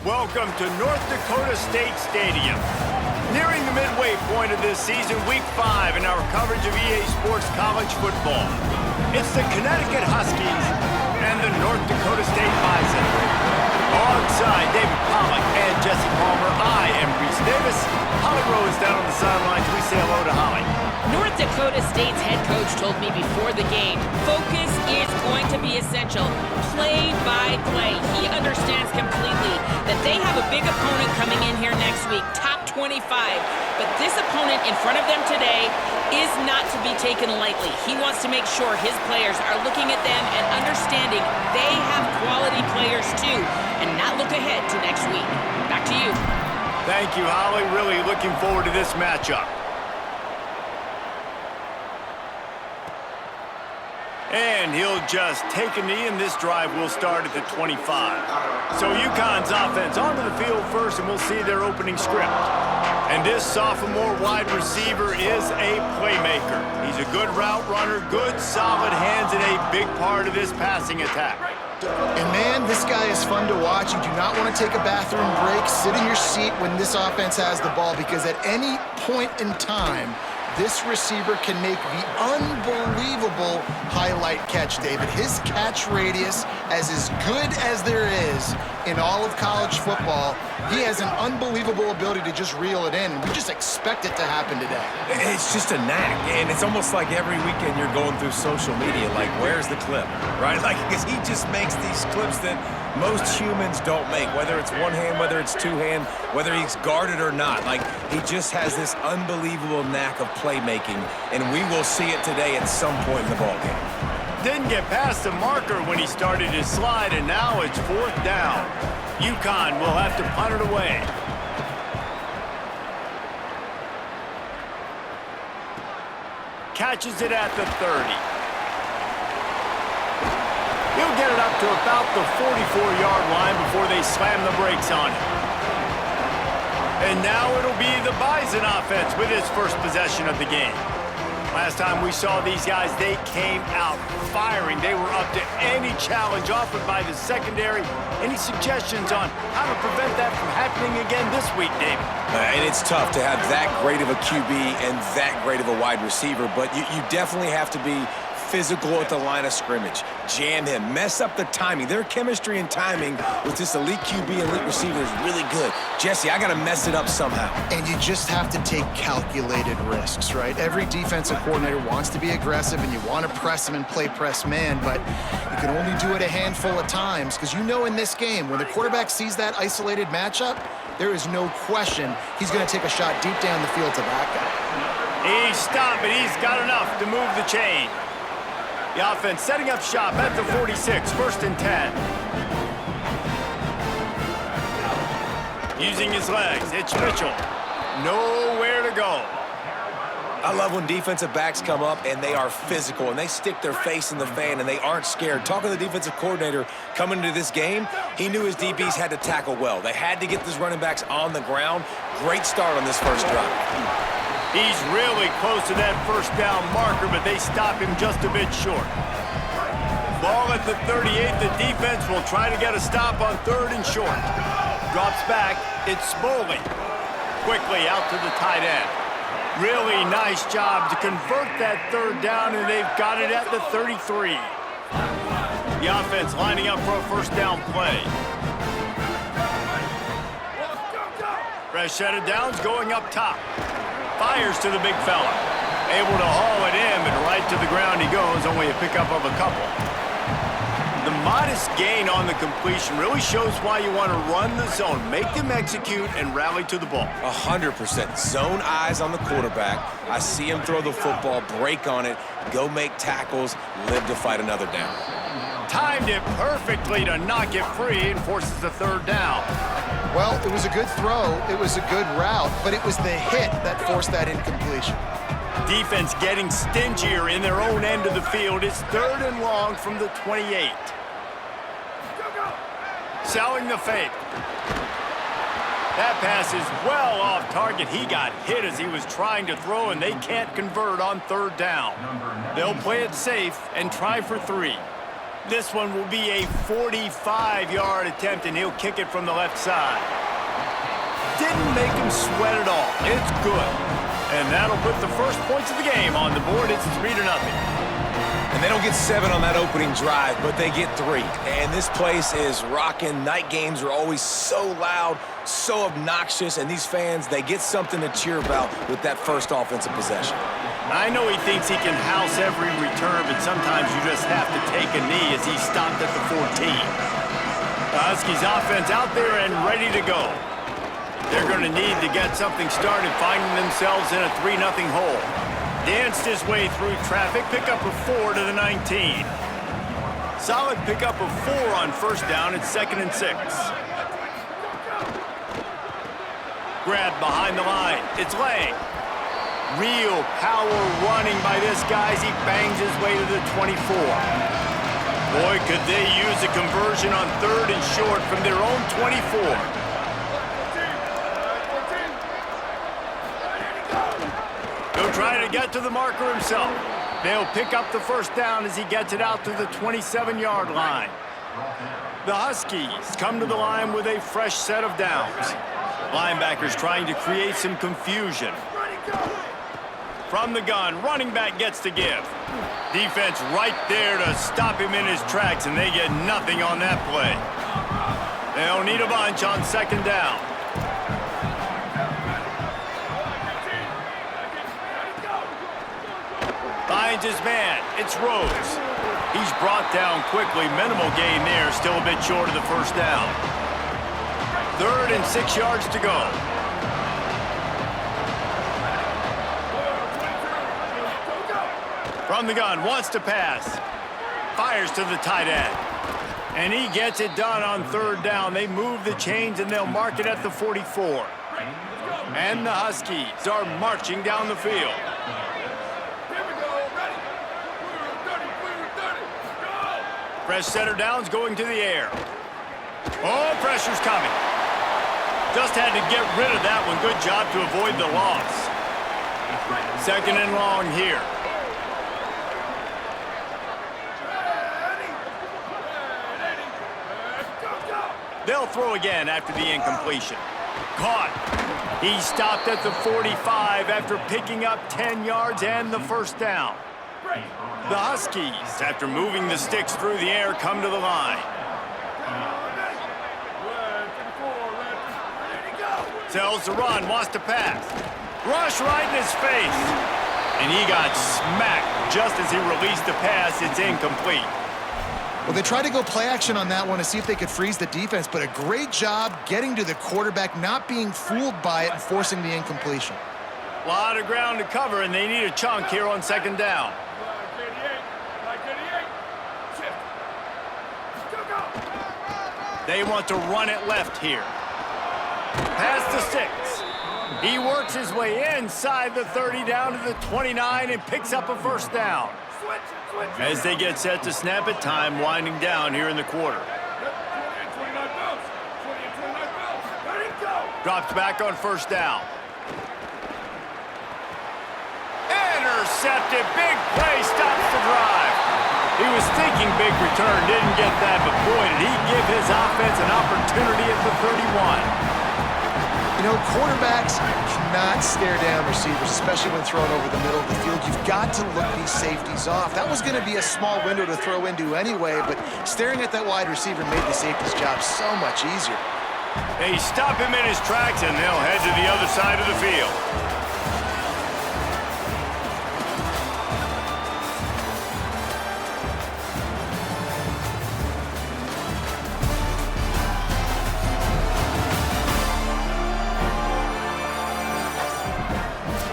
Welcome to North Dakota State Stadium. Nearing the midway point of this season, Week 5 in our coverage of EA Sports College football. It's the Connecticut Huskies and the North Dakota State Bison. Alongside David Pollack and Jesse Palmer, I am Reese Davis. Holly Rowe is down on the sidelines. We say hello to Holly. North Dakota State's head coach told me before the game, focus is going to be essential. Play by play. He understands completely that they have a big opponent coming in here next week, top 25. But this opponent in front of them today is not to be taken lightly. He wants to make sure his players are looking at them and understanding they have quality players too, and not look ahead to next week. Back to you. Thank you, Holly. Really looking forward to this matchup. And he'll just take a knee, and this drive will start at the 25. So UConn's offense onto the field first, and we'll see their opening script. And this sophomore wide receiver is a playmaker. He's a good route runner, good solid hands, and a big part of this passing attack. And man, this guy is fun to watch. You do not want to take a bathroom break, sit in your seat when this offense has the ball, because at any point in time, this receiver can make the unbelievable highlight catch, David. His catch radius as good as there is in all of college football. He has an unbelievable ability to just reel it in, and we just expect it to happen today. It's just a knack, and it's almost like every weekend you're going through social media, like, where's the clip, right? Like, because he just makes these clips that most humans don't make, whether it's one hand, whether it's two hand, whether he's guarded or not. Like, he just has this unbelievable knack of playmaking, and we will see it today at some point in the ballgame. Didn't get past the marker when he started his slide, and now it's 4th down. UConn will have to punt it away. Catches it at the 30. He'll get it up to about the 44-yard line before they slam the brakes on him. And now it'll be the Bison offense with his first possession of the game. Last time we saw these guys, they came out firing. They were up to any challenge offered by the secondary. Any suggestions on how to prevent that from happening again this week, David? And it's tough to have that great of a QB and that great of a wide receiver, but you definitely have to be physical at the line of scrimmage. Jam him. Mess up the timing. Their chemistry and timing with this elite QB and elite receiver is really good. Jesse, I got to mess it up somehow. And you just have to take calculated risks, right? Every defensive coordinator wants to be aggressive, and you want to press him and play press man, but you can only do it a handful of times, because you know in this game, when the quarterback sees that isolated matchup, there is no question he's going to take a shot deep down the field to that guy. He's stopped, but he's got enough to move the chain. The offense setting up shop at the 46, 1st and 10. Using his legs, it's Mitchell. Nowhere to go. I love when defensive backs come up and they are physical and they stick their face in the fan and they aren't scared. Talking to the defensive coordinator coming into this game, he knew his DBs had to tackle well. They had to get these running backs on the ground. Great start on this first drive. He's really close to that 1st down marker, but they stop him just a bit short. Ball at the 38. The defense will try to get a stop on 3rd and short. Drops back. It's Smoley. Quickly out to the tight end. Really nice job to convert that 3rd down, and they've got it at the 33. The offense lining up for a 1st down play. Fresh set of downs going up top. Fires to the big fella. Able to haul it in, but right to the ground he goes, only a pickup of a couple. The modest gain on the completion really shows why you want to run the zone. Make them execute and rally to the ball. 100%. Zone eyes on the quarterback. I see him throw the football, break on it, go make tackles, live to fight another down. Timed it perfectly to knock it free and forces the 3rd down. Well, it was a good throw, it was a good route, but it was the hit that forced that incompletion. Defense getting stingier in their own end of the field. It's 3rd and long from the 28. Selling the fake. That pass is well off target. He got hit as he was trying to throw, and they can't convert on 3rd down. They'll play it safe and try for 3. This one will be a 45-yard attempt, and he'll kick it from the left side. Didn't make him sweat at all. It's good. And that'll put the first points of the game on the board. It's 3-0. And they don't get 7 on that opening drive, but they get 3. And this place is rocking. Night games are always so loud, so obnoxious, and these fans, they get something to cheer about with that first offensive possession. I know he thinks he can house every return, but sometimes you just have to take a knee as he stopped at the 14. The Huskies offense out there and ready to go. They're going to need to get something started, finding themselves in a 3-0 hole. Danced his way through traffic, pick up a 4 to the 19. Solid pickup of 4 on first down. It's 2nd and 6. Grab behind the line. It's Lang. Real power running by this guy as he bangs his way to the 24. Boy, could they use a conversion on 3rd and short from their own 24. He'll try to get to the marker himself. They'll pick up the first down as he gets it out to the 27-yard line. The Huskies come to the line with a fresh set of downs. Linebackers trying to create some confusion. From the gun, running back gets to give. Defense right there to stop him in his tracks, and they get nothing on that play. They'll need a bunch on 2nd down. Finds his man. It's Rose. He's brought down quickly. Minimal gain there. Still a bit short of the first down. 3rd and 6 yards to go. From the gun. Wants to pass. Fires to the tight end. And he gets it done on 3rd down. They move the chains and they'll mark it at the 44. And the Huskies are marching down the field. Fresh center downs going to the air. Oh, pressure's coming. Just had to get rid of that one. Good job to avoid the loss. 2nd and long here. They'll throw again after the incompletion. Caught. He stopped at the 45 after picking up 10 yards and the first down. The Huskies, after moving the sticks through the air, come to the line. Tells the run, wants to pass. Rush right in his face. And he got smacked just as he released the pass. It's incomplete. Well, they tried to go play action on that one to see if they could freeze the defense, but a great job getting to the quarterback, not being fooled by it, and forcing the incompletion. A lot of ground to cover, and they need a chunk here on 2nd down. They want to run it left here. Past the 6. He works his way inside the 30 down to the 29 and picks up a first down. As they get set to snap it, time winding down here in the quarter. Drops back on first down. Intercepted. Big play stops the drive. He was thinking big return, didn't get that, but boy, did he give his offense an opportunity at the 31. You know, quarterbacks cannot stare down receivers, especially when thrown over the middle of the field. You've got to look these safeties off. That was going to be a small window to throw into anyway, but staring at that wide receiver made the safety's job so much easier. They stop him in his tracks, and they'll head to the other side of the field.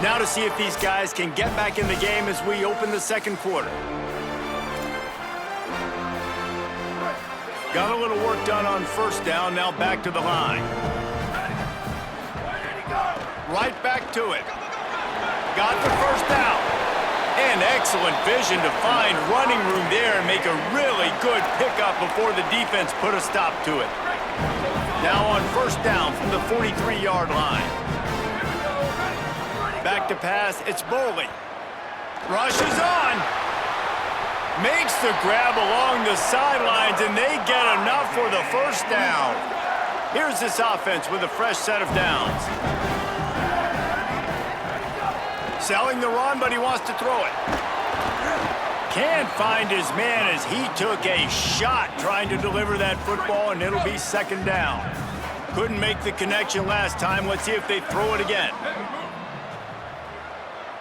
Now to see if these guys can get back in the game as we open the 2nd quarter. Got a little work done on first down, now back to the line. Right back to it. Got the first down. And excellent vision to find running room there and make a really good pickup before the defense put a stop to it. Now on first down from the 43-yard line. Back to pass, it's Boley. Rush is on. Makes the grab along the sidelines, and they get enough for the first down. Here's this offense with a fresh set of downs. Selling the run, but he wants to throw it. Can't find his man as he took a shot trying to deliver that football, and it'll be second down. Couldn't make the connection last time. Let's see if they throw it again.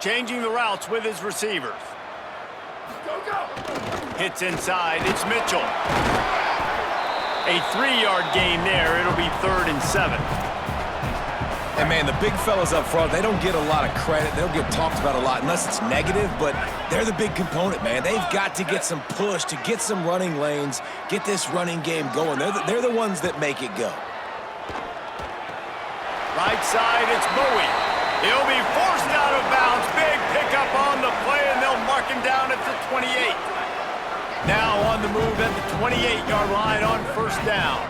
Changing the routes with his receivers. Hits inside. It's Mitchell. A 3-yard gain there. It'll be 3rd and 7. And, man, the big fellas up front, they don't get a lot of credit. They don't get talked about a lot unless it's negative, but they're the big component, man. They've got to get some push, to get some running lanes, get this running game going. They're the ones that make it go. Right side, it's Bowie. He'll be forced out of bounds. Big pickup on the play, and they'll mark him down at the 28. Now on the move at the 28-yard line on first down.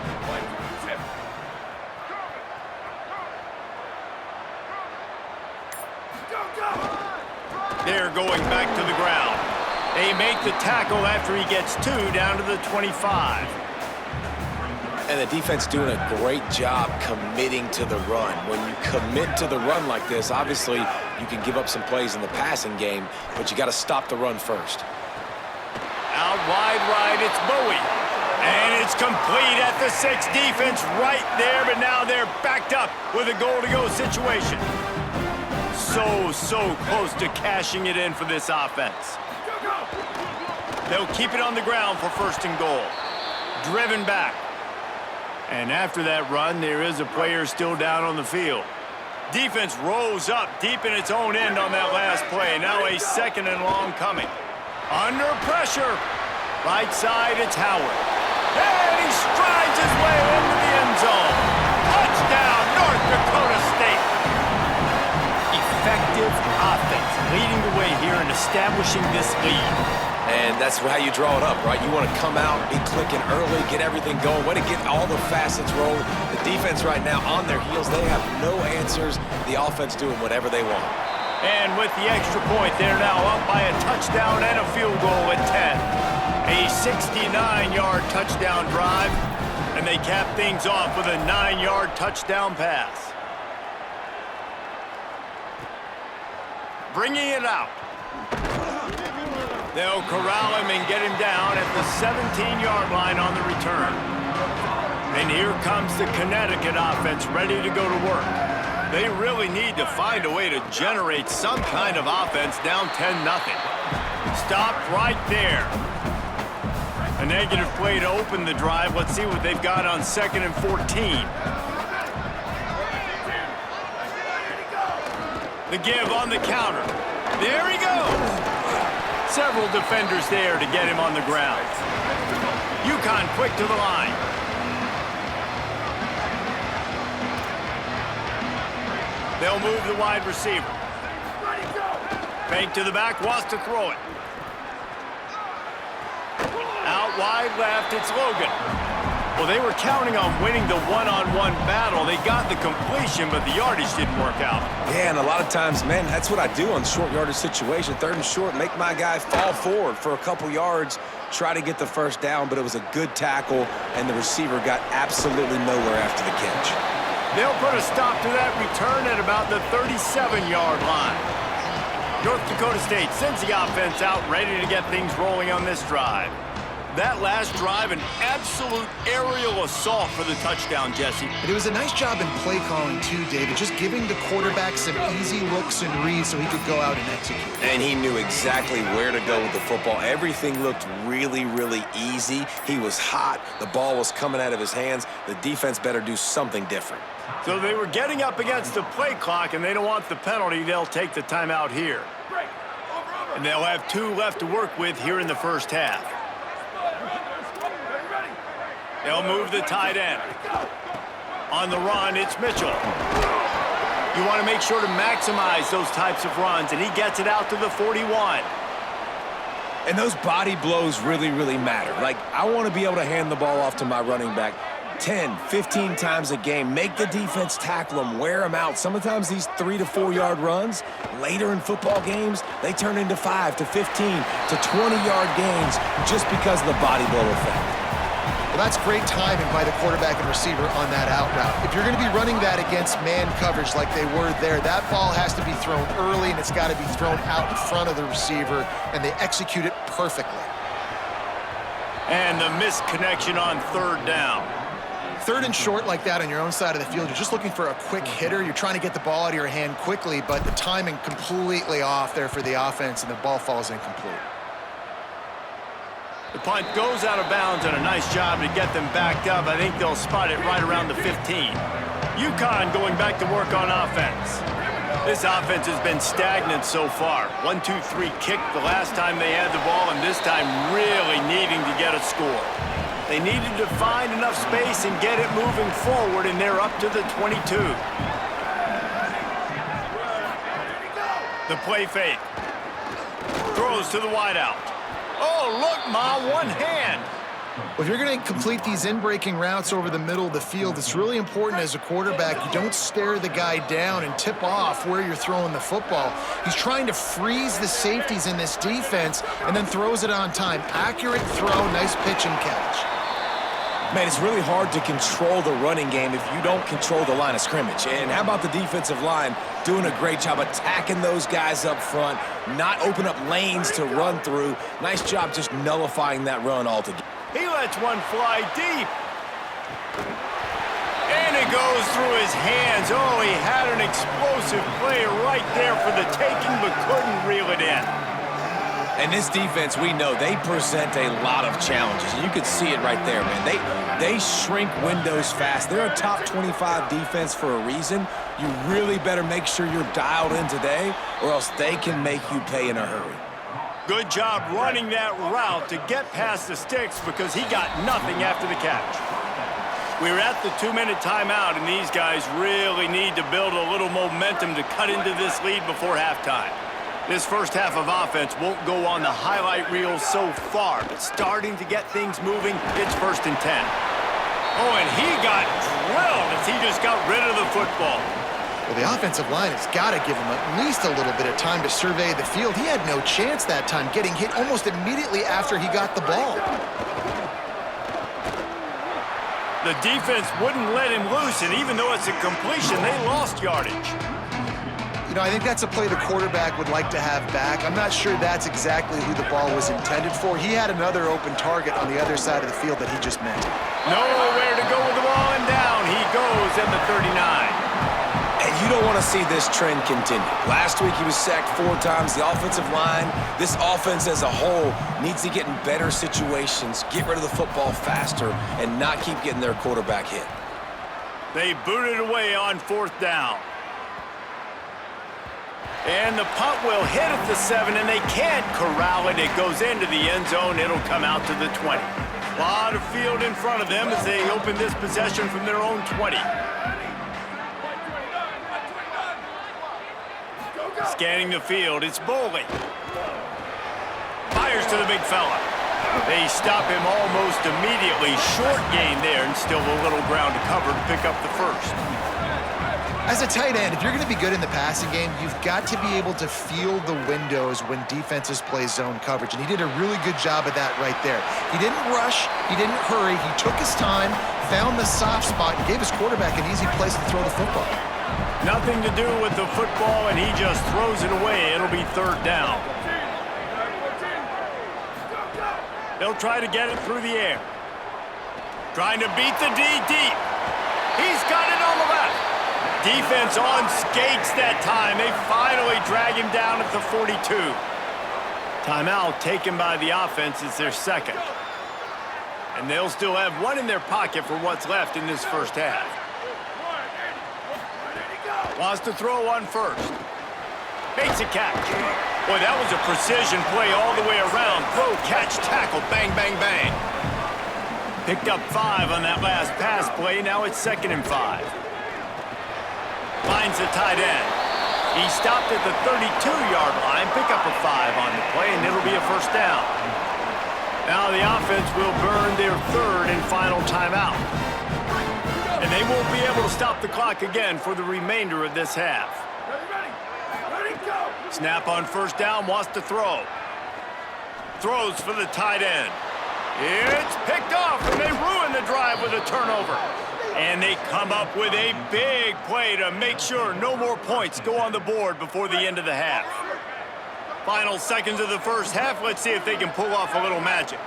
They're going back to the ground. They make the tackle after he gets 2 down to the 25. And the defense doing a great job committing to the run. When you commit to the run like this, obviously you can give up some plays in the passing game, but you got to stop the run first. Out wide right, it's Bowie. And it's complete at the 6. Defense right there, but now they're backed up with a goal-to-go situation. So close to cashing it in for this offense. They'll keep it on the ground for 1st and goal. Driven back. And after that run, there is a player still down on the field. Defense rolls up deep in its own end on that last play. Now a 2nd and long coming. Under pressure. Right side, it's Howard. And he strides his way into the end zone. Touchdown, North Dakota State. Effective offense, leading the way here and establishing this lead. And that's how you draw it up, right? You want to come out, be clicking early, get everything going, way to get all the facets rolling. The defense right now on their heels, they have no answers. The offense doing whatever they want. And with the extra point, they're now up by a touchdown and a field goal at 10. A 69-yard touchdown drive, and they cap things off with a 9-yard touchdown pass. Bringing it out. They'll corral him and get him down at the 17-yard line on the return. And here comes the Connecticut offense ready to go to work. They really need to find a way to generate some kind of offense down 10-0. Stopped right there. A negative play to open the drive. Let's see what they've got on 2nd and 14. The give on the counter. There he goes. Several defenders there to get him on the ground. UConn quick to the line. They'll move the wide receiver. Fake to the back, wants to throw it. Out wide left, it's Logan. Well, they were counting on winning the one-on-one battle. They got the completion, but the yardage didn't work out. Yeah, and a lot of times, man, that's what I do on short yardage situation. 3rd and short, make my guy fall forward for a couple yards, try to get the first down, but it was a good tackle, and the receiver got absolutely nowhere after the catch. They'll put a stop to that return at about the 37-yard line. North Dakota State sends the offense out, ready to get things rolling on this drive. That last drive, an absolute aerial assault for the touchdown, Jesse. But it was a nice job in play calling, too, David, just giving the quarterback some easy looks and reads so he could go out and execute. And he knew exactly where to go with the football. Everything looked really, really easy. He was hot. The ball was coming out of his hands. The defense better do something different. So they were getting up against the play clock, and they don't want the penalty. They'll take the timeout here. And they'll have 2 left to work with here in the first half. They'll move the tight end. On the run, it's Mitchell. You want to make sure to maximize those types of runs, and he gets it out to the 41. And those body blows really, really matter. Like, I want to be able to hand the ball off to my running back 10, 15 times a game. Make the defense tackle them, wear them out. Sometimes these 3 to 4 yard runs, later in football games, they turn into 5 to 15 to 20-yard gains just because of the body blow effect. Well, that's great timing by the quarterback and receiver on that out route. If you're going to be running that against man coverage like they were there, that ball has to be thrown early, and it's got to be thrown out in front of the receiver, and they execute it perfectly. And the missed connection on third down. Third and short like that on your own side of the field, you're just looking for a quick hitter. You're trying to get the ball out of your hand quickly, but the timing completely off there for the offense, and the ball falls incomplete. The punt goes out of bounds, and a nice job to get them backed up. I think they'll spot it right around the 15. UConn going back to work on offense. This offense has been stagnant so far. 1-2-3 kick the last time they had the ball, and this time really needing to get a score. They needed to find enough space and get it moving forward, and they're up to the 22. The play fake. Throws to the wideout. Oh, look, Ma, one hand. Well, if you're going to complete these in-breaking routes over the middle of the field, it's really important as a quarterback you don't stare the guy down and tip off where you're throwing the football. He's trying to freeze the safeties in this defense and then throws it on time. Accurate throw, nice pitch and catch. Man, it's really hard to control the running game if you don't control the line of scrimmage. And how about the defensive line doing a great job attacking those guys up front, not open up lanes to run through. Nice job just nullifying that run altogether. He lets one fly deep. And it goes through his hands. Oh, he had an explosive play right there for the taking, but couldn't reel it in. And this defense, we know, they present a lot of challenges. You can see it right there, man. They shrink windows fast. They're a top 25 defense for a reason. You really better make sure you're dialed in today, or else they can make you pay in a hurry. Good job running that route to get past the sticks because he got nothing after the catch. We're at the 2-minute timeout, and these guys really need to build a little momentum to cut into this lead before halftime. This first half of offense won't go on the highlight reel so far, but starting to get things moving, it's 1st and 10. Oh, and he got drilled as he just got rid of the football. Well, the offensive line has got to give him at least a little bit of time to survey the field. He had no chance that time, getting hit almost immediately after he got the ball. The defense wouldn't let him loose, and even though it's a completion, they lost yardage. You know, I think that's a play the quarterback would like to have back. I'm not sure that's exactly who the ball was intended for. He had another open target on the other side of the field that he just missed. Nowhere to go with the ball, and down he goes at the 39. And you don't want to see this trend continue. Last week he was sacked 4 times. The offensive line, this offense as a whole, needs to get in better situations, get rid of the football faster, and not keep getting their quarterback hit. They booted away on 4th down. And the punt will hit at the 7, and they can't corral it. It goes into the end zone. It'll come out to the 20. A lot of field in front of them as they open this possession from their own 20. Scanning the field, it's Boley. Fires to the big fella. They stop him almost immediately. Short gain there, and still a little ground to cover to pick up the first. As a tight end, if you're going to be good in the passing game, you've got to be able to feel the windows when defenses play zone coverage, and he did a really good job of that right there. He didn't rush, he didn't hurry, he took his time, found the soft spot, and gave his quarterback an easy place to throw the football. Nothing to do with the football, and he just throws it away. It'll be 3rd down. They'll try to get it through the air. Trying to beat the D deep. He's got it on the left. Defense on skates that time. They finally drag him down at the 42. Timeout taken by the offense. It's their 2nd. And they'll still have 1 in their pocket for what's left in this first half. Wants to throw on 1st. Makes a catch. Boy, that was a precision play all the way around. Throw, catch, tackle, bang, bang, bang. Picked up 5 on that last pass play. Now it's 2nd and 5. Finds the tight end. He stopped at the 32-yard line. Pick up a 5 on the play, and it'll be a 1st down. Now the offense will burn their 3rd and final timeout. And they won't be able to stop the clock again for the remainder of this half. Snap on first down, wants to throw. Throws for the tight end. It's picked off, and they ruin the drive with a turnover. And they come up with a big play to make sure no more points go on the board before the end of the half. Final seconds of the first half. Let's see if they can pull off a little magic.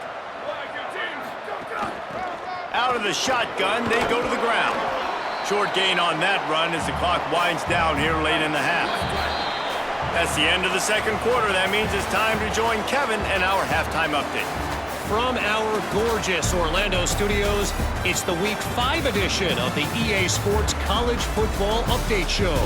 Out of the shotgun, they go to the ground. Short gain on that run as the clock winds down here late in the half. That's the end of the second quarter. That means it's time to join Kevin and our halftime update. From our gorgeous Orlando studios, it's the Week 5 edition of the EA Sports College Football Update Show.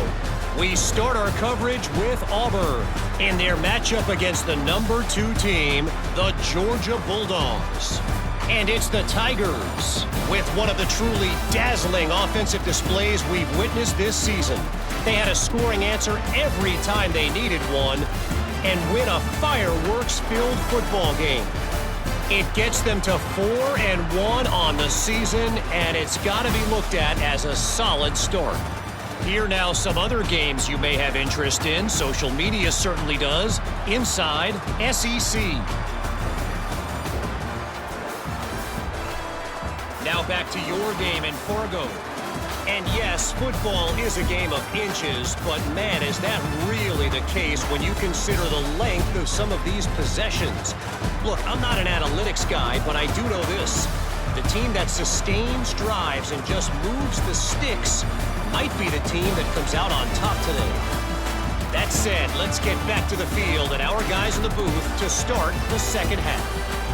We start our coverage with Auburn in their matchup against the number 2 team, the Georgia Bulldogs. And it's the Tigers with one of the truly dazzling offensive displays we've witnessed this season. They had a scoring answer every time they needed one and win a fireworks-filled football game. It gets them to 4-1 on the season, and it's got to be looked at as a solid start. Here now some other games you may have interest in. Social media certainly does. Inside SEC. Now back to your game in Fargo. And yes, football is a game of inches, but man, is that really the case when you consider the length of some of these possessions. Look, I'm not an analytics guy, but I do know this. The team that sustains drives and just moves the sticks might be the team that comes out on top today. That said, let's get back to the field and our guys in the booth to start the second half.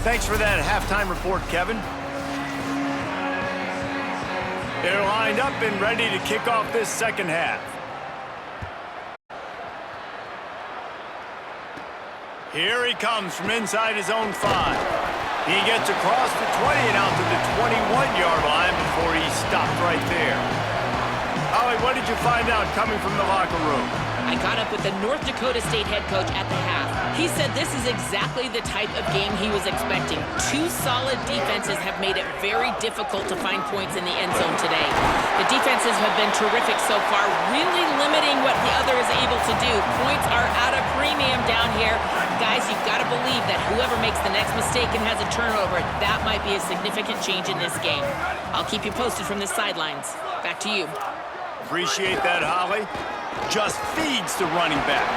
Thanks for that halftime report, Kevin. They're lined up and ready to kick off this second half. Here he comes from inside his own 5. He gets across the 20 and out to the 21-yard line before he stopped right there. Holly, what did you find out coming from the locker room? I got up with the North Dakota State head coach at the half. He said this is exactly the type of game he was expecting. 2 solid defenses have made it very difficult to find points in the end zone today. The defenses have been terrific so far, really limiting what the other is able to do. Points are at a premium down here. Guys, you've got to believe that whoever makes the next mistake and has a turnover, that might be a significant change in this game. I'll keep you posted from the sidelines. Back to you. Appreciate that, Holly. Just feeds the running back.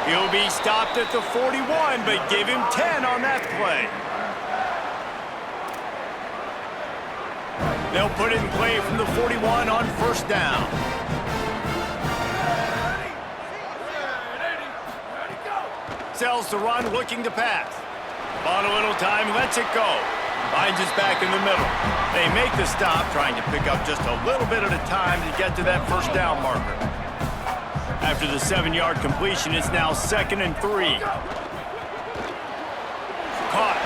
He'll be stopped at the 41, but give him 10 on that play. They'll put it in play from the 41 on first down. Sells the run, looking to pass. On a little time, lets it go. Finds his back in the middle. They make the stop, trying to pick up just a little bit at a time to get to that first down marker. After the 7-yard completion, it's now 2nd and 3. Caught.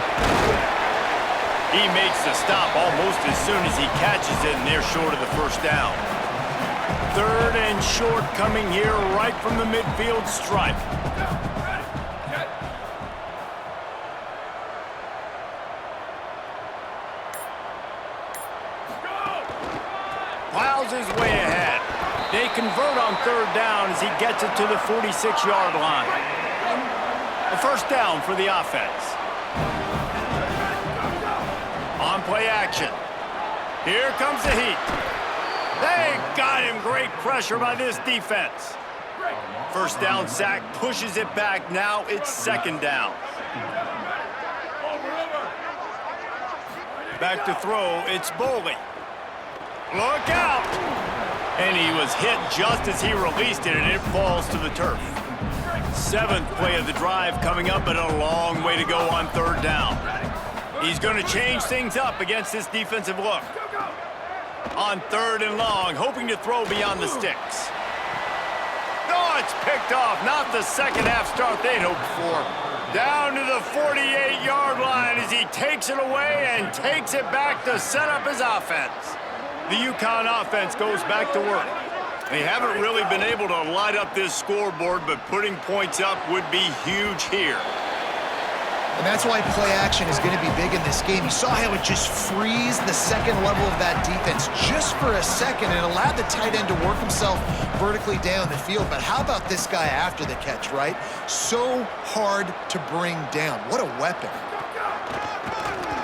He makes the stop almost as soon as he catches it, and they're short of the first down. 3rd and short coming here right from the midfield stripe. Plows his way ahead. They convert on 3rd down as he gets it to the 46-yard line. A first down for the offense. On play action. Here comes the heat. They got him. Great pressure by this defense. First down sack, pushes it back. Now it's 2nd down. Back to throw, it's Boley. Look out! And he was hit just as he released it, and it falls to the turf. 7th play of the drive coming up, but a long way to go on 3rd down. He's going to change things up against this defensive look. On 3rd and long, hoping to throw beyond the sticks. Oh, it's picked off. Not the second half start they'd hoped for. Down to the 48-yard line as he takes it away and takes it back to set up his offense. The UConn offense goes back to work. They haven't really been able to light up this scoreboard, but putting points up would be huge here. And that's why play action is going to be big in this game. You saw how it just frees the second level of that defense just for a second and allowed the tight end to work himself vertically down the field. But how about this guy after the catch, right? So hard to bring down. What a weapon.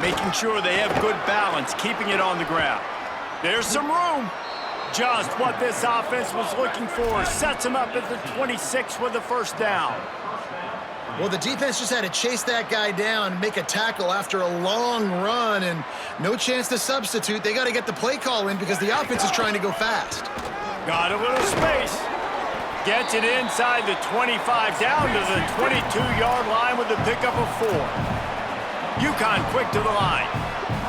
Making sure they have good balance, keeping it on the ground. There's some room. Just what this offense was looking for. Sets him up at the 26 with the first down. Well, the defense just had to chase that guy down and make a tackle after a long run, and no chance to substitute. They got to get the play call in because the offense is trying to go fast. Got a little space. Gets it inside the 25, down to the 22-yard line with the pickup of 4. UConn quick to the line.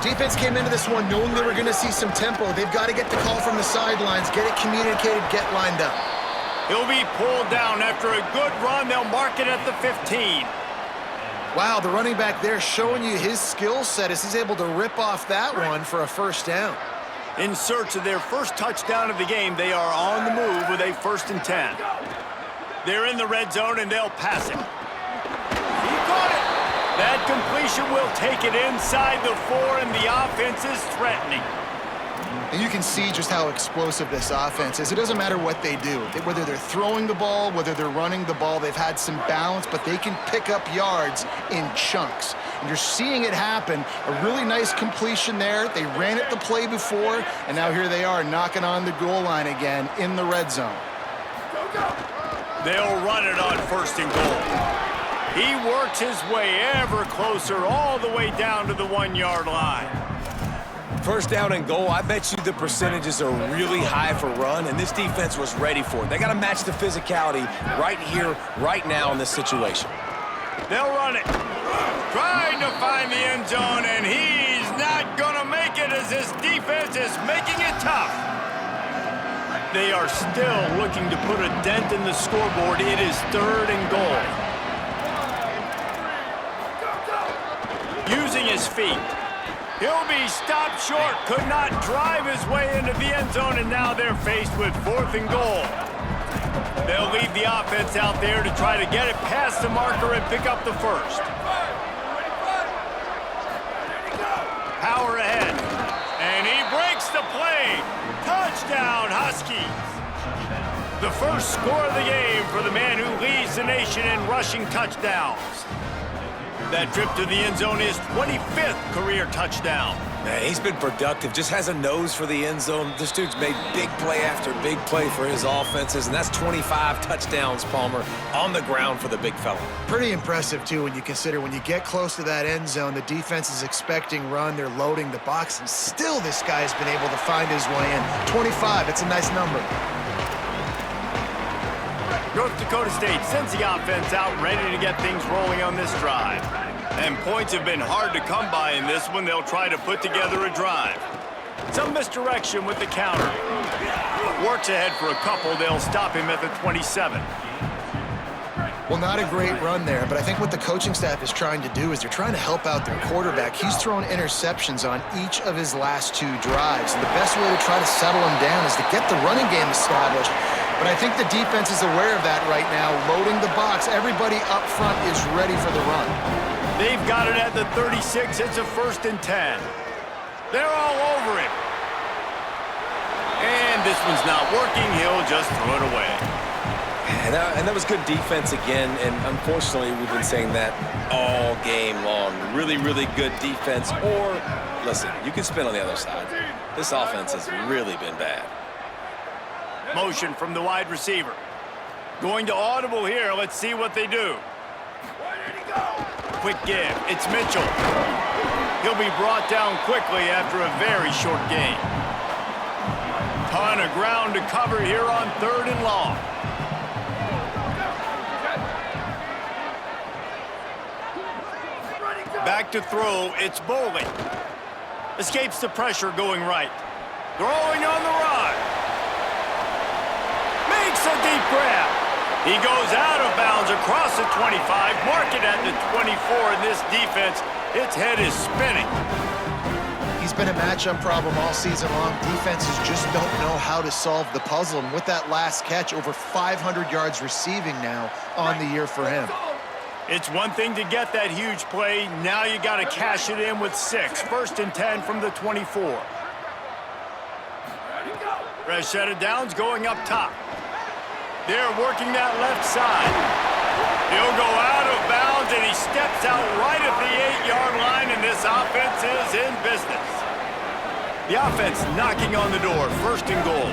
Defense came into this one knowing they were going to see some tempo. They've got to get the call from the sidelines, get it communicated, get lined up. He'll be pulled down after a good run. They'll mark it at the 15. Wow, the running back there showing you his skill set as he's able to rip off that one for a first down. In search of their first touchdown of the game, they are on the move with a 1st and 10. They're in the red zone, and they'll pass it. He caught it. That completion will take it inside the 4, and the offense is threatening. And you can see just how explosive this offense is. It doesn't matter what they do. Whether they're throwing the ball, whether they're running the ball, they've had some balance, but they can pick up yards in chunks. And you're seeing it happen. A really nice completion there. They ran it the play before, and now here they are knocking on the goal line again in the red zone. They'll run it on 1st and goal. He works his way ever closer all the way down to the 1-yard line. First down and goal, I bet you the percentages are really high for run, and this defense was ready for it. They got to match the physicality right here, right now in this situation. They'll run it. Trying to find the end zone, and he's not going to make it as his defense is making it tough. They are still looking to put a dent in the scoreboard. It is 3rd and goal. Using his feet. He'll be stopped short, could not drive his way into the end zone, and now they're faced with 4th and goal. They'll leave the offense out there to try to get it past the marker and pick up the 1st. Power ahead, and he breaks the play. Touchdown, Huskies. The first score of the game for the man who leads the nation in rushing touchdowns. That trip to the end zone is 25th career touchdown. Man, he's been productive, just has a nose for the end zone. This dude's made big play after big play for his offenses, and that's 25 touchdowns, Palmer, on the ground for the big fella. Pretty impressive, too, when you consider when you get close to that end zone, the defense is expecting run, they're loading the box, and still this guy has been able to find his way in. 25, it's a nice number. North Dakota State sends the offense out ready to get things rolling on this drive. And points have been hard to come by in this one. They'll try to put together a drive. Some misdirection with the counter. Works ahead for a couple. They'll stop him at the 27. Well, not a great run there, but I think what the coaching staff is trying to do is they're trying to help out their quarterback. He's thrown interceptions on each of his last 2 drives. And the best way to try to settle him down is to get the running game established. But I think the defense is aware of that right now, loading the box. Everybody up front is ready for the run. They've got it at the 36. It's a 1st and 10. They're all over him. And this one's not working. He'll just throw it away. And that was good defense again, and unfortunately we've been saying that all game long. Really, really good defense. Or, listen, you can spin on the other side. This offense has really been bad. Motion from the wide receiver. Going to audible here. Let's see what they do. Quick give. It's Mitchell. He'll be brought down quickly after a very short gain. Ton of ground to cover here on 3rd and long. Back to throw. It's Bowling. Escapes the pressure going right. Throwing on the run. Makes a deep grab. He goes out of bounds across the 25, mark it at the 24, and this defense, its head is spinning. He's been a matchup problem all season long. Defenses just don't know how to solve the puzzle, and with that last catch, over 500 yards receiving now on the year for him. It's one thing to get that huge play. Now you got to cash it in with 6. 1st and 10 from the 24. Fresh set of downs going up top. They're working that left side. He'll go out of bounds, and he steps out right at the 8-yard line, and this offense is in business. The offense knocking on the door. 1st and goal.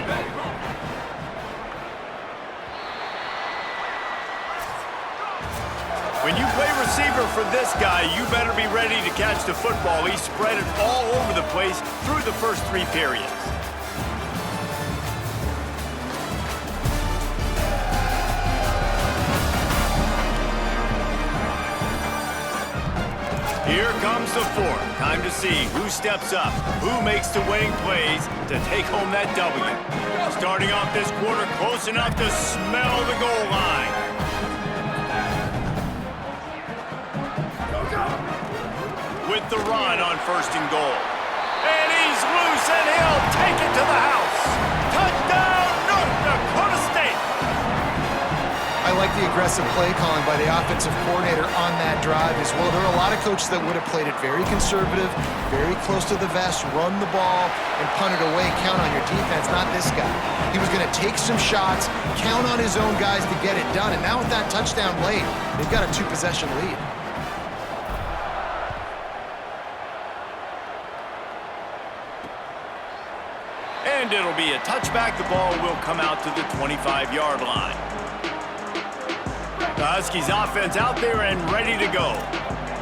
When you play receiver for this guy, you better be ready to catch the football. He spread it all over the place through the first 3 periods. Here comes the 4th. Time to see who steps up, who makes the winning plays to take home that W. Starting off this quarter close enough to smell the goal line. With the run on 1st and goal. And he's loose, and he'll take it to the house. Touchdown, North Dakota State! I like the aggressive play calling by the offensive coordinator on that drive as well. There are a lot of coaches that would have played it very conservative, very close to the vest, run the ball, and punt it away. Count on your defense, not this guy. He was going to take some shots, count on his own guys to get it done, and now with that touchdown late, they've got a 2-possession lead. And it'll be a touchback. The ball will come out to the 25-yard line. The Huskies offense out there and ready to go.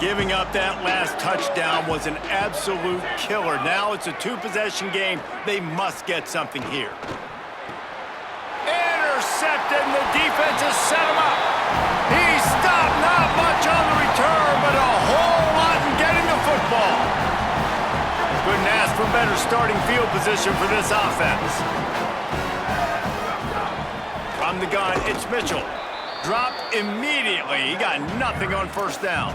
Giving up that last touchdown was an absolute killer. Now it's a 2-possession game. They must get something here. Intercepted, and the defense has set him up. He stopped, not much on the return, but a whole lot in getting the football. Couldn't ask for better starting field position for this offense. From the gun, it's Mitchell. Dropped immediately. He got nothing on 1st down.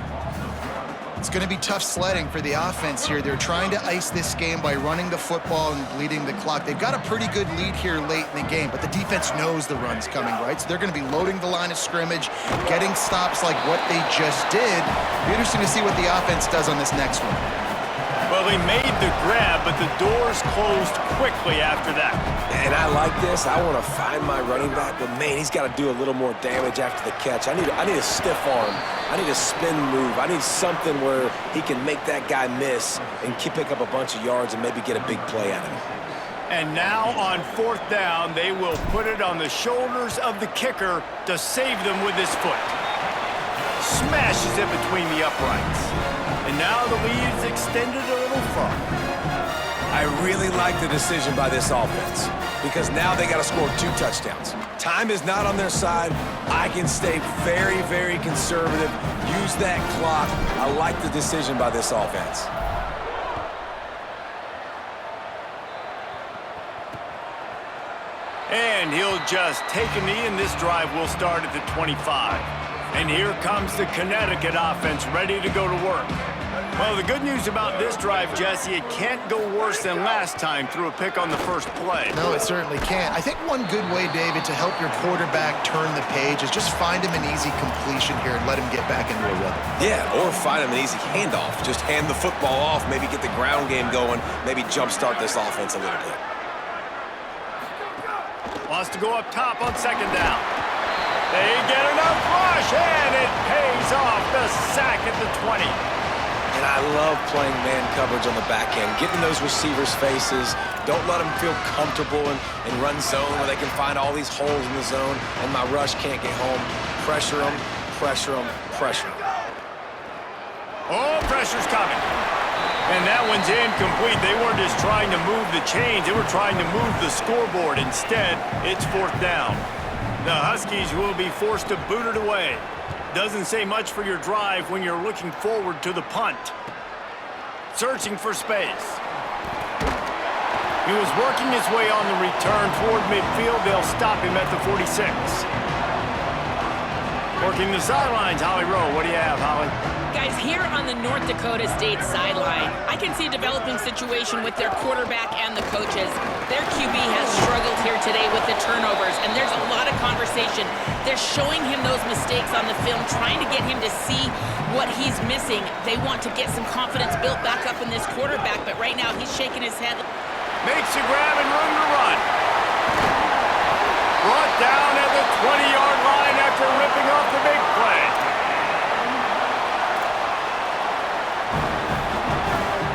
It's going to be tough sledding for the offense here. They're trying to ice this game by running the football and bleeding the clock. They've got a pretty good lead here late in the game, but the defense knows the run's coming, right? So they're going to be loading the line of scrimmage, getting stops like what they just did. It'll be interesting to see what the offense does on this next one. Well, they made the grab, but the doors closed quickly after that. And I like this. I want to find my running back, but man, he's got to do a little more damage after the catch. I need a stiff arm. I need a spin move. I need something where he can make that guy miss and pick up a bunch of yards and maybe get a big play out of it. And now on 4th down, they will put it on the shoulders of the kicker to save them with his foot. Smashes it between the uprights. And now the lead is extended a little further. I really like the decision by this offense because now they got to score 2 touchdowns. Time is not on their side. I can stay very, very conservative, use that clock. I like the decision by this offense. And he'll just take a knee, and this drive will start at the 25. And here comes the Connecticut offense ready to go to work. Well, the good news about this drive, Jesse, it can't go worse than last time through a pick on the first play. No, it certainly can't. I think one good way, David, to help your quarterback turn the page is just find him an easy completion here and let him get back into a rhythm. Yeah, or find him an easy handoff. Just hand the football off, maybe get the ground game going, maybe jumpstart this offense a little bit. Wants to go up top on 2nd down. They get enough rush, and it pays off. The sack at the 20. And I love playing man coverage on the back end, getting those receivers' faces. Don't let them feel comfortable and run zone where they can find all these holes in the zone, and my rush can't get home. Pressure them, pressure them, pressure them. Oh, pressure's coming. And that one's incomplete. They weren't just trying to move the chains. They were trying to move the scoreboard. Instead, it's 4th down. The Huskies will be forced to boot it away. Doesn't say much for your drive when you're looking forward to the punt. Searching for space. He was working his way on the return toward midfield. They'll stop him at the 46. Working the sidelines, Holly Rowe. What do you have, Holly? Guys, here on the North Dakota State sideline, I can see a developing situation with their quarterback and the coaches. Their QB has struggled here today with the turnovers, and there's a lot of conversation conversation. They're showing him those mistakes on the film, trying to get him to see what he's missing. They want to get some confidence built back up in this quarterback, but right now he's shaking his head. Makes a grab and room to run. Brought down at the 20-yard line after ripping off the big play.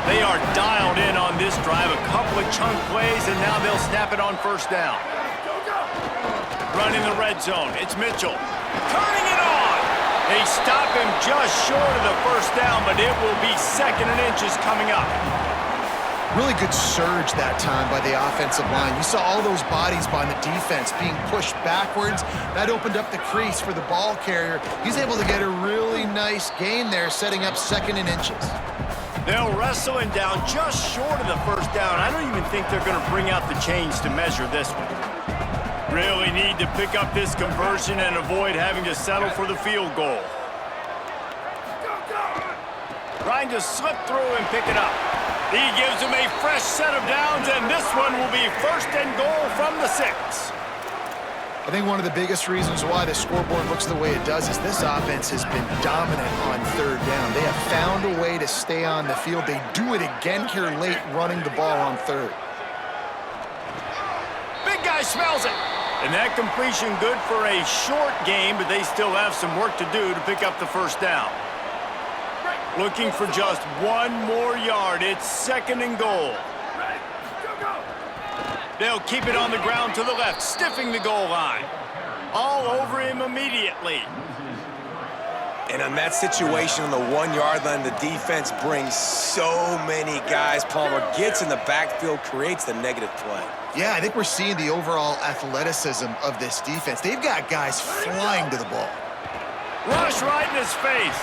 They are dialed in on this drive. A couple of chunk plays, and now they'll snap it on first down. Running the red zone. It's Mitchell. Turning it on. They stop him just short of the first down, but it will be 2nd and inches coming up. Really good surge that time by the offensive line. You saw all those bodies by the defense being pushed backwards. That opened up the crease for the ball carrier. He's able to get a really nice gain there, setting up 2nd and inches. They'll wrestle him down just short of the first down. I don't even think they're going to bring out the chains to measure this one. Really need to pick up this conversion and avoid having to settle for the field goal. Trying to slip through and pick it up. He gives him a fresh set of downs, and this one will be 1st and goal from the 6. I think one of the biggest reasons why the scoreboard looks the way it does is this offense has been dominant on 3rd down. They have found a way to stay on the field. They do it again here late, running the ball on 3rd. Big guy smells it. And that completion good for a short game, but they still have some work to do to pick up the first down. Looking for just 1 more yard. It's 2nd and goal. They'll keep it on the ground to the left, stiffing the goal line. All over him immediately. And on that situation on the 1-yard line, the defense brings so many guys. Palmer gets in the backfield, creates the negative play. Yeah, I think we're seeing the overall athleticism of this defense. They've got guys flying to the ball. Rush right in his face.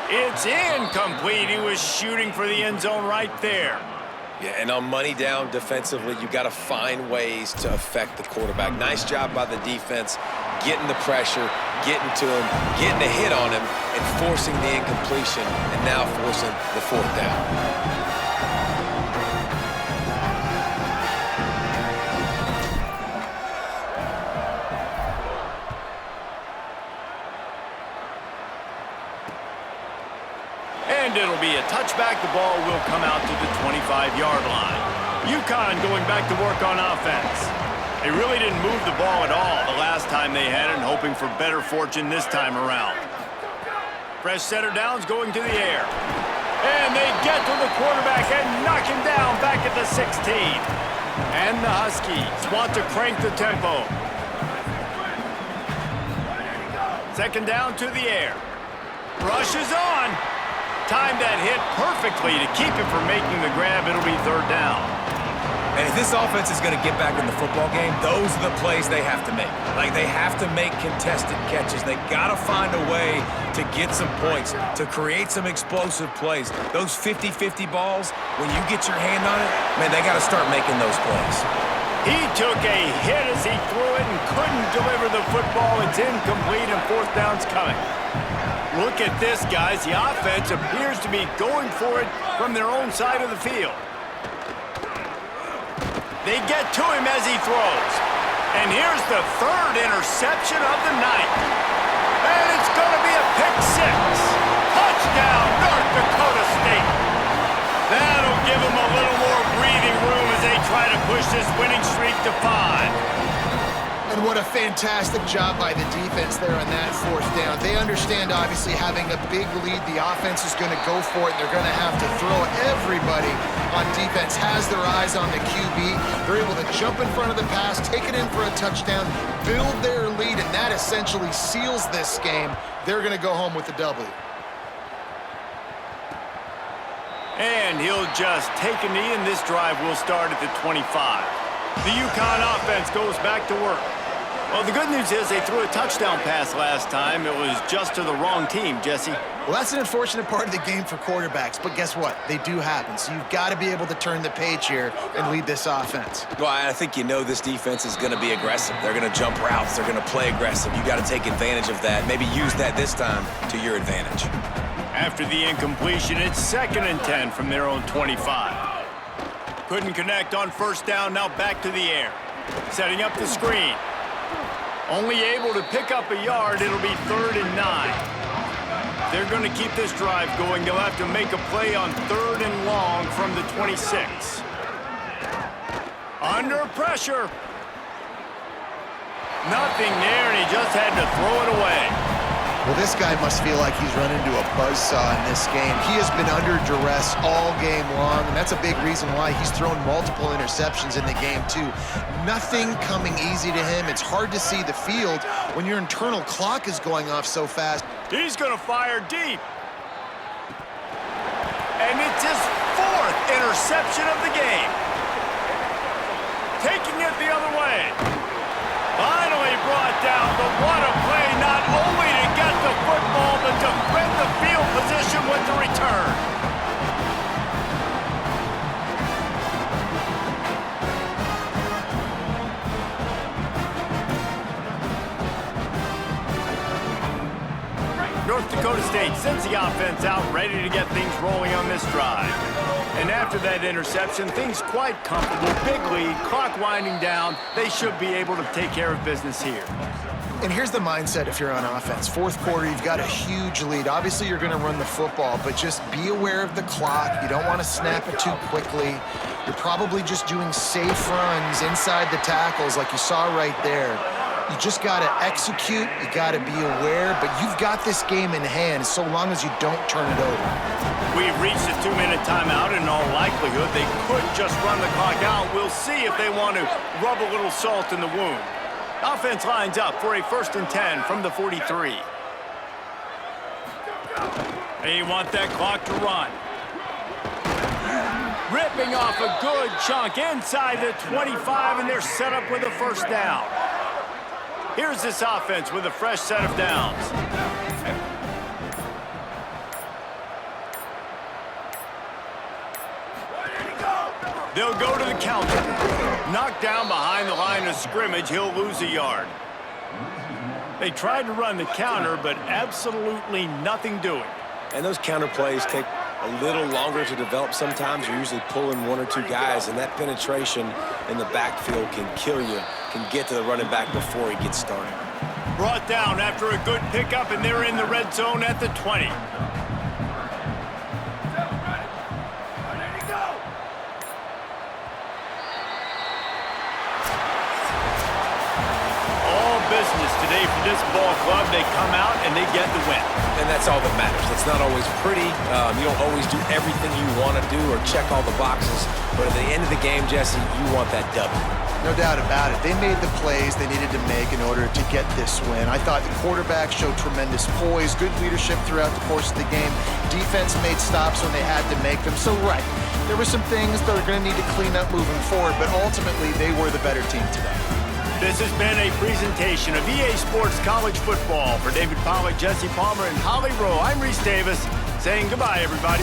It's incomplete. He was shooting for the end zone right there. Yeah, and on money down defensively, you got to find ways to affect the quarterback. Nice job by the defense, getting the pressure, getting to him, getting a hit on him, and forcing the incompletion, and now forcing the 4th down. And it'll be a touchback. The ball will come out to the 25-yard line. UConn going back to work on offense. They really didn't move the ball at all the last time they had it, and hoping for better fortune this time around. Fresh set of downs going to the air. And they get to the quarterback and knock him down back at the 16. And the Huskies want to crank the tempo. 2nd down to the air. Rush is on. Timed that hit perfectly to keep him from making the grab. It'll be 3rd down. And if this offense is going to get back in the football game, those are the plays they have to make. Like, they have to make contested catches. They got to find a way to get some points, to create some explosive plays. Those 50-50 balls, when you get your hand on it, man, they got to start making those plays. He took a hit as he threw it and couldn't deliver the football. It's incomplete, and 4th down's coming. Look at this, guys. The offense appears to be going for it from their own side of the field. They get to him as he throws. And here's the 3rd interception of the night. And it's going to be a pick 6. Touchdown, North Dakota State. That'll give them a little more breathing room as they try to push this winning streak to 5. And what a fantastic job by the defense there on that 4th down. They understand, obviously, having a big lead. The offense is going to go for it. They're going to have to throw it. Everybody on defense has their eyes on the QB. They're able to jump in front of the pass, take it in for a touchdown, build their lead, and that essentially seals this game. They're going to go home with the W. And he'll just take a knee, and this drive will start at the 25. The UConn offense goes back to work. Well, the good news is they threw a touchdown pass last time. It was just to the wrong team, Jesse. Well, that's an unfortunate part of the game for quarterbacks, but guess what? They do happen. So you've got to be able to turn the page here and lead this offense. Well, I think you know this defense is going to be aggressive. They're going to jump routes. They're going to play aggressive. You got to take advantage of that. Maybe use that this time to your advantage. After the incompletion, it's 2nd and 10 from their own 25. Couldn't connect on 1st down. Now back to the air. Setting up the screen. Only able to pick up a yard. It'll be 3rd and 9. They're going to keep this drive going. They'll have to make a play on 3rd and long from the 26. Under pressure. Nothing there, and he just had to throw it away. Well, this guy must feel like he's run into a buzzsaw in this game. He has been under duress all game long, and that's a big reason why he's thrown multiple interceptions in the game, too. Nothing coming easy to him. It's hard to see the field when your internal clock is going off so fast. He's going to fire deep. And it's his 4th interception of the game. Taking it the other way. Finally brought down, but what a play, not only to get the football, but to win the field position with the return. North Dakota State sends the offense out, ready to get things rolling on this drive. And after that interception, things quite comfortable. Big lead, clock winding down. They should be able to take care of business here. And here's the mindset if you're on offense. 4th quarter, you've got a huge lead. Obviously, you're going to run the football, but just be aware of the clock. You don't want to snap it too quickly. You're probably just doing safe runs inside the tackles like you saw right there. You just got to execute. You got to be aware, but you've got this game in hand so long as you don't turn it over. We've reached a 2-minute timeout. In all likelihood, they could just run the clock out. We'll see if they want to rub a little salt in the wound. Offense lines up for a 1st and 10 from the 43. They want that clock to run. Ripping off a good chunk inside the 25, and they're set up with a 1st down. Here's this offense with a fresh set of downs. They'll go to the counter. Knocked down behind the line of scrimmage, he'll lose a yard. They tried to run the counter, but absolutely nothing doing. And those counter plays take a little longer to develop sometimes. You're usually pulling 1 or 2 guys, and that penetration in the backfield can kill you, can get to the running back before he gets started. Brought down after a good pickup, and they're in the red zone at the 20. Business today for this ball club. They come out and they get the win. And that's all that matters. It's not always pretty. You don't always do everything you want to do or check all the boxes. But at the end of the game, Jesse, you want that W. No doubt about it. They made the plays they needed to make in order to get this win. I thought the quarterback showed tremendous poise, good leadership throughout the course of the game. Defense made stops when they had to make them. So, right, there were some things that are going to need to clean up moving forward, but ultimately they were the better team today. This has been a presentation of EA Sports College Football. For David Pollack, Jesse Palmer, and Holly Rowe, I'm Reese Davis saying goodbye, everybody.